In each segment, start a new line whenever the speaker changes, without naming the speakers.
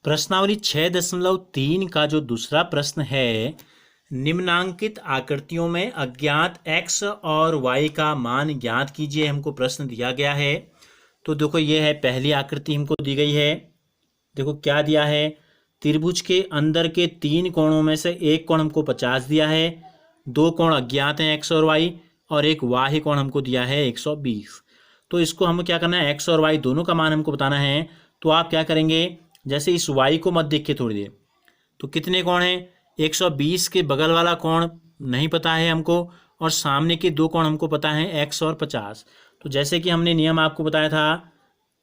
प्रश्नावली 6.3 का जो दूसरा प्रश्न है, निम्नांकित आकृतियों में अज्ञात x और y का मान ज्ञात कीजिए, हमको प्रश्न दिया गया है। तो देखो ये है पहली आकृति हमको दी गई है। देखो क्या दिया है, त्रिभुज के अंदर के 3 कोणों में से एक कोण हमको 50 दिया है, 2 कोण अज्ञात हैं x और y, और एक बाह्य कोण हमको दिया है 120। तो इसको हम क्या करना है, x और y दोनों का मान हमको बताना है। तो आप क्या करेंगे, जैसे इस y को मत देखिए थोड़ी देर, तो कितने कोण हैं, 120 के बगल वाला कोण नहीं पता है हमको, और सामने के 2 कोण हमको पता है x और 50। तो जैसे कि हमने नियम आपको बताया था,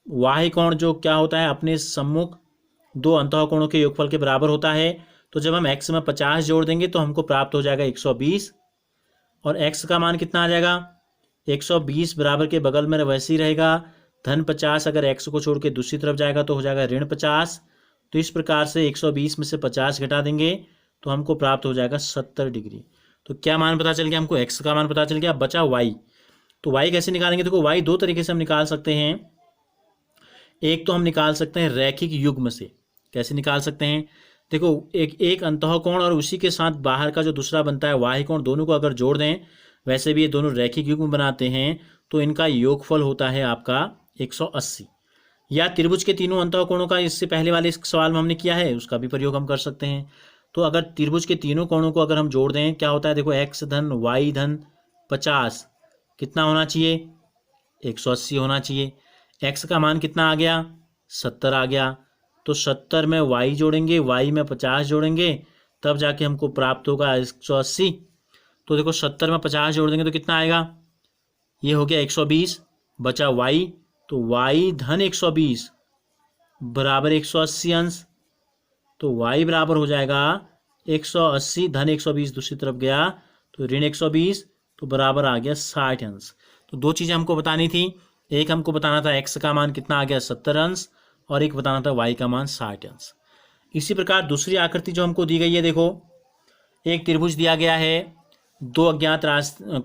बाह्य कोण जो क्या होता है, अपने सम्मुख 2 अंतःकोणों के योगफल के बराबर होता है। तो जब हम x में 50 जोड़ देंगे तो हमको प्राप्त हो जाएगा 120, और x का मान कितना आ जाएगा, 120 बराबर के बगल में वैसे ही रहेगा, धन 50 अगर x को छोड़ के दूसरी तरफ जाएगा तो हो जाएगा ऋण 50। तो इस प्रकार से 120 में से 50 घटा देंगे तो हमको प्राप्त हो जाएगा 70 डिग्री। तो क्या मान पता चल गया, हमको x का मान पता चल गया, बचा y। तो y कैसे निकालेंगे, देखो y 2 तरीके से हम निकाल सकते हैं। एक तो हम निकाल सकते हैं रैखिक युग्म से। कैसे निकाल सकते हैं, देखो एक अंतःकोण और उसी के साथ बाहर का जो दूसरा बनता है बाह्य कोण, दोनों को अगर जोड़ दें, वैसे भी ये दोनों रैखिक युग्म बनाते हैं, तो इनका योगफल होता है आपका 180। या त्रिभुज के तीनों अंतःकोणों का, इससे पहले वाले इस सवाल में हमने किया है, उसका भी प्रयोग हम कर सकते हैं। तो अगर त्रिभुज के तीनों कोणों को अगर हम जोड़ दें, क्या होता है, देखो x धन y धन 50 कितना होना चाहिए, 180 होना चाहिए। x का मान कितना आ गया, 70 आ गया। तो 70 में y जोड़ेंगे, y में 50 जोड़ेंगे, तब जाके हमको प्राप्त होगा 180। तो देखो 70 में 50 जोड़ देंगे तो कितना आएगा, ये हो गया 120, बचा y। तो y धन 120 बराबर 180 अंश। तो y बराबर हो जाएगा 180 धन 120, दूसरी तरफ गया तो ऋण 120, तो बराबर आ गया 60 अंश। तो 2 चीज़ें हमको बतानी थी, एक हमको बताना था x का मान कितना आ गया 70 अंश, और एक बताना था y का मान 60 अंश। इसी प्रकार दूसरी आकृति जो हमको दी गई है, देखो एक त्रिभुज दिया गया है, 2 अज्ञात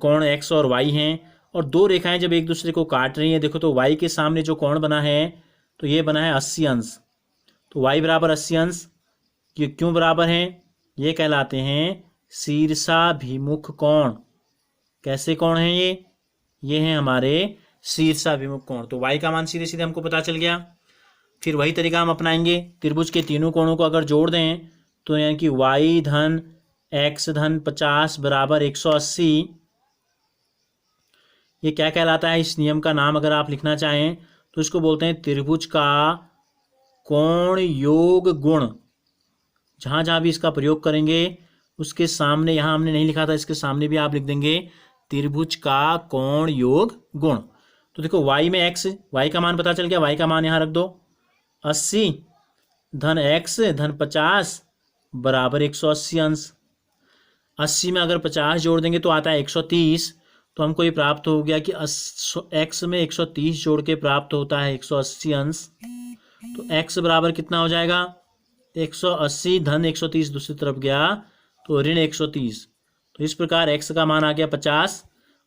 कोण x और y हैं, और 2 रेखाएं जब एक दूसरे को काट रही हैं, देखो तो y के सामने जो कोण बना है, तो ये बना है 80 अंश। तो y बराबर 80 अंश, ये क्यों बराबर हैं, ये कहलाते हैं शीर्षाभिमुख कोण। कैसे कोण हैं ये हैं हमारे शीर्षाभिमुख कोण। तो y का मान सीधे सीधे हमको पता चल गया। फिर वही तरीका हम अपनाएंगे, त्रिभुज के तीनों कोणों को अगर जोड़ दें, तो यानी कि y धन x धन 50 बराबर 180। ये क्या कहलाता है, इस नियम का नाम अगर आप लिखना चाहें तो इसको बोलते हैं त्रिभुज का कोण योग गुण। जहाँ जहाँ भी इसका प्रयोग करेंगे, उसके सामने, यहाँ हमने नहीं लिखा था, इसके सामने भी आप लिख देंगे त्रिभुज का कोण योग गुण। तो देखो y में x, y का मान पता चल गया, y का मान यहाँ रख दो, 80 धन x धन 50 बराबर 180 अंश। 80 में अगर 50 जोड़ देंगे तो आता है 130। तो हमको ये प्राप्त हो गया कि x में 130 जोड़ के प्राप्त होता है 180 अंश। तो x बराबर कितना हो जाएगा, 180 धन 130, दूसरी तरफ गया तो ऋण 130। तो इस प्रकार x का मान आ गया 50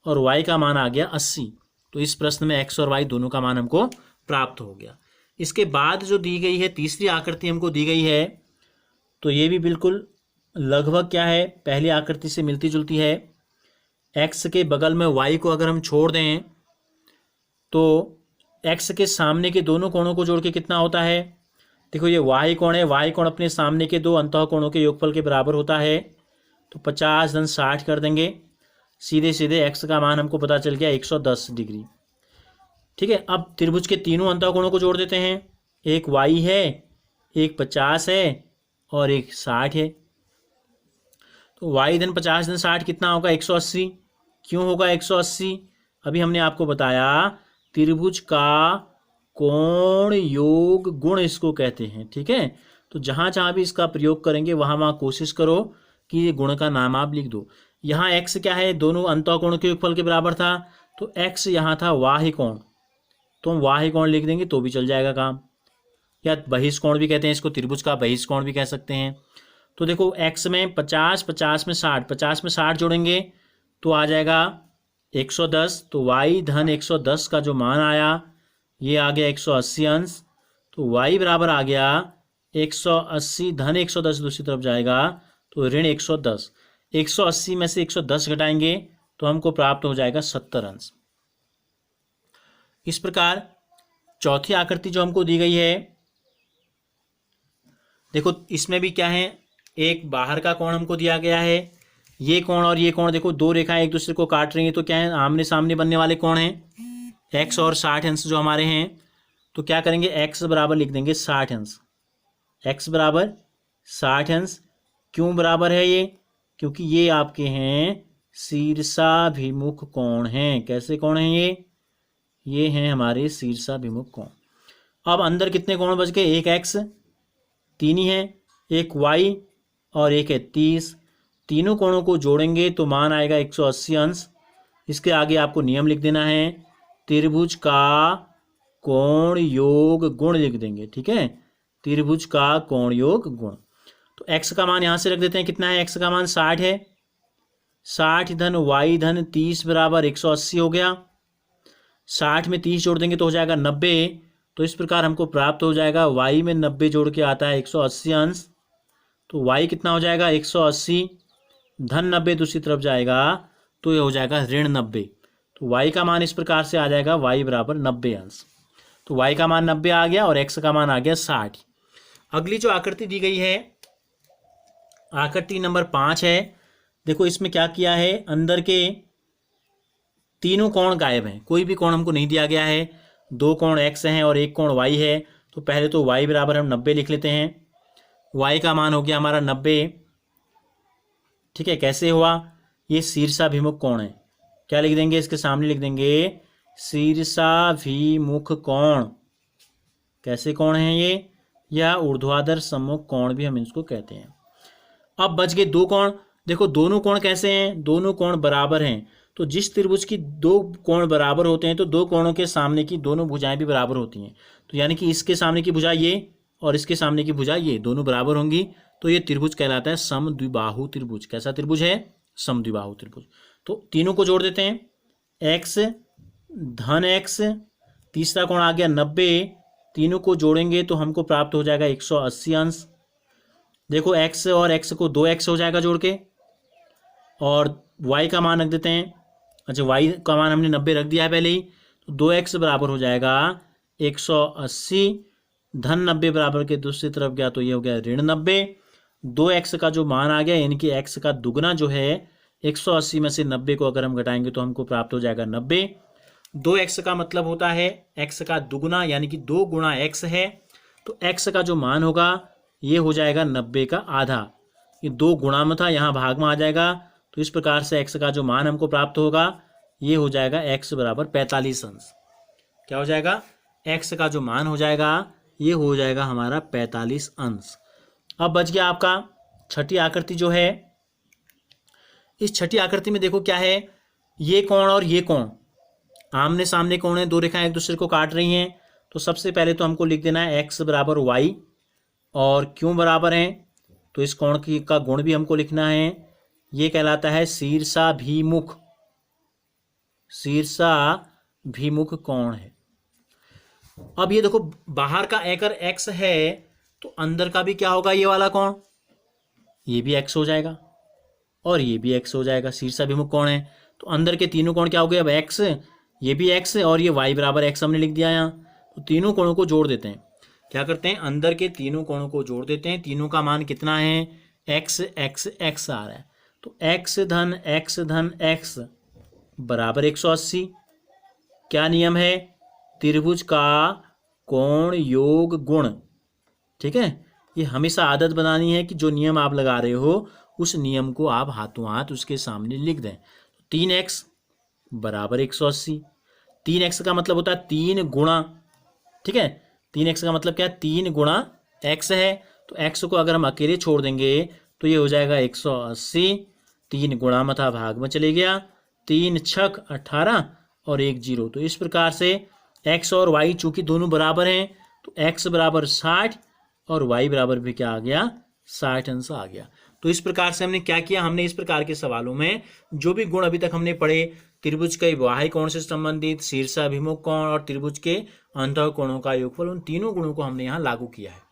और y का मान आ गया 80। तो इस प्रश्न में x और y दोनों का मान हमको प्राप्त हो गया। इसके बाद जो दी गई है तीसरी आकृति हमको दी गई है, तो ये भी बिल्कुल लगभग क्या है, पहली आकृति से मिलती जुलती है। x के बगल में y को अगर हम छोड़ दें, तो x के सामने के दोनों कोणों को जोड़ के कितना होता है, देखो ये y कोण है, y कोण अपने सामने के 2 अंतःकोणों के योगफल के बराबर होता है। तो 50 धन 60 कर देंगे, सीधे सीधे x का मान हमको पता चल गया 110 डिग्री। ठीक है, अब त्रिभुज के तीनों अंतःकोणों को जोड़ देते हैं, एक y है, एक 50 है और एक 60 है। तो y धन 50 धन 60 कितना होगा, 180। क्यों होगा 180, अभी हमने आपको बताया त्रिभुज का कोण योग गुण इसको कहते हैं। ठीक है, तो जहाँ जहाँ भी इसका प्रयोग करेंगे वहाँ वहाँ कोशिश करो कि ये गुण का नाम आप लिख दो। यहाँ x क्या है, दोनों अंतःकोणों के योगफल के बराबर था, तो x यहाँ था बाह्य कोण, तो हम बाह्य कोण लिख देंगे तो भी चल जाएगा काम। या बहिष्कोण भी कहते हैं इसको, त्रिभुज का बहिष्कोण भी कह सकते हैं। तो देखो x में 50, 50 में 60, 50 में 60 जोड़ेंगे तो आ जाएगा 110। तो y धन 110 का जो मान आया, ये आ गया 180 अंश। तो y बराबर आ गया 180 धन 110 दूसरी तरफ जाएगा तो ऋण 110। 180 में से 110 घटाएंगे तो हमको प्राप्त हो जाएगा 70 अंश। इस प्रकार चौथी आकृति जो हमको दी गई है, देखो इसमें भी क्या है, एक बाहर का कोण हमको दिया गया है, ये कोण और ये कोण देखो दो रेखाएं एक दूसरे को काट रही हैं, तो क्या है आमने सामने बनने वाले कोण हैं x और 60 अंश जो हमारे हैं। तो क्या करेंगे, x बराबर लिख देंगे 60 अंश, x बराबर 60 अंश। क्यों बराबर है ये, क्योंकि ये आपके हैं शीर्षाभिमुख कोण हैं। कैसे कोण हैं ये हैं हमारे शीर्षाभिमुख कोण। अब अंदर कितने कोण बच गए, एक x 3 ही है, एक y और एक है 30। तीनों कोणों को जोड़ेंगे तो मान आएगा 180 अंश। इसके आगे आपको नियम लिख देना है, त्रिभुज का कोण योग गुण लिख देंगे। ठीक है, त्रिभुज का कोण योग गुण। तो x का मान यहाँ से रख देते हैं, कितना है, x का मान 60 है। 60 धन y धन 30 बराबर 180 हो गया। 60 में 30 जोड़ देंगे तो हो जाएगा 90। तो इस प्रकार हमको प्राप्त हो जाएगा y में 90 जोड़ के आता है 180 अंश। तो y कितना हो जाएगा 180 धन 90 दूसरी तरफ जाएगा तो ये हो जाएगा ऋण 90। तो y का मान इस प्रकार से आ जाएगा y बराबर 90 अंश। तो y का मान 90 आ गया और x का मान आ गया 60। अगली जो आकृति दी गई है, आकृति नंबर 5 है। देखो इसमें क्या किया है, अंदर के तीनों कोण गायब हैं, कोई भी कोण हमको नहीं दिया गया है। दो कोण x हैं और एक कोण y है। तो पहले तो y बराबर हम 90 लिख लेते हैं। y का मान हो गया हमारा 90। ठीक है, कैसे हुआ, ये शीर्षाभिमुख कोण है। क्या लिख देंगे, इसके सामने लिख देंगे शीर्षाभिमुख कोण। कैसे कोण है ये, या ऊर्ध्वाधर सम्मुख कोण भी हम इसको कहते हैं। अब बच गए दो कोण। देखो दोनों कोण कैसे हैं, दोनों कोण बराबर हैं। तो जिस त्रिभुज की दो कोण बराबर होते हैं तो दो कोणों के सामने की दोनों भुजाएं भी बराबर होती हैं। तो यानी कि इसके सामने की भुजा ये और इसके सामने की भुजा ये दोनों बराबर होंगी, तो ये त्रिभुज कहलाता है समद्विबाहु त्रिभुज। कैसा त्रिभुज है, समद्विबाहु त्रिभुज। तो तीनों को जोड़ देते हैं, x धन x, तीसरा कोण आ गया 90। तीनों को जोड़ेंगे तो हमको प्राप्त हो जाएगा 180 अंश। देखो x और x को 2x हो जाएगा जोड़ के, और y का मान रख देते हैं। अच्छा, y का मान हमने 90 रख दिया है पहले ही, तो 2x बराबर हो जाएगा 180 धन 90 बराबर के दूसरी तरफ गया तो ये हो गया ऋण 90। 2x का जो मान आ गया, यानी कि x का दुगना जो है 180 में से 90 को अगर हम घटाएंगे तो हमको प्राप्त हो जाएगा 90। 2x का मतलब होता है x का दुगना, यानी कि 2 गुणा x है। तो x का जो मान होगा ये हो जाएगा 90 का आधा। ये 2 गुणा में था, यहाँ भाग में आ जाएगा। तो इस प्रकार से x का जो मान हमको प्राप्त होगा ये हो जाएगा x बराबर 45 अंश। क्या हो जाएगा, x का जो मान हो जाएगा ये हो जाएगा हमारा 45 अंश। अब बच गया आपका छठी आकृति जो है। इस छठी आकृति में देखो क्या है, ये कोण और ये कोण आमने सामने कोण है, दो रेखाएं एक दूसरे को काट रही हैं। तो सबसे पहले तो हमको लिख देना है x बराबर y, और क्यों बराबर हैं, तो इस कोण की का गुण भी हमको लिखना है। ये कहलाता है शीर्षाभिमुख, शीर्षाभिमुख कोण है। अब ये देखो बाहर का अगर x है तो अंदर का भी क्या होगा, ये वाला कोण, ये भी x हो जाएगा और ये भी x हो जाएगा। शीर्षाभिमुख कोण है तो अंदर के तीनों कोण क्या हो गए, अब x, ये भी x और ये y बराबर x हमने लिख दिया यहाँ। तो तीनों कोणों को जोड़ देते हैं। क्या करते हैं, अंदर के तीनों कोणों को जोड़ देते हैं। तीनों का मान कितना है, x x x आ रहा है। तो x धन x बराबर 180। क्या नियम है, त्रिभुज का कोण योग गुण। ठीक है, ये हमेशा आदत बनानी है कि जो नियम आप लगा रहे हो उस नियम को आप हाथों हाथ उसके सामने लिख दें। 3x बराबर 180। 3x का मतलब होता है 3 गुणा, ठीक है, 3x का मतलब क्या है, 3 गुणा x है। तो x को अगर हम अकेले छोड़ देंगे तो ये हो जाएगा 180। 3 गुणा मथा भाग में चले गया, 3 छक 18 और 1 0। तो इस प्रकार से x और y चूंकि दोनों बराबर हैं तो x बराबर 60 और y बराबर भी क्या आ गया, 60 अंश आ गया। तो इस प्रकार से हमने क्या किया, हमने इस प्रकार के सवालों में जो भी गुण अभी तक हमने पढ़े, त्रिभुज के बाह्य कोण से संबंधित, शीर्षाभिमुख कोण और त्रिभुज के अंतः कोणों का योगफल, उन तीनों गुणों को हमने यहाँ लागू किया है।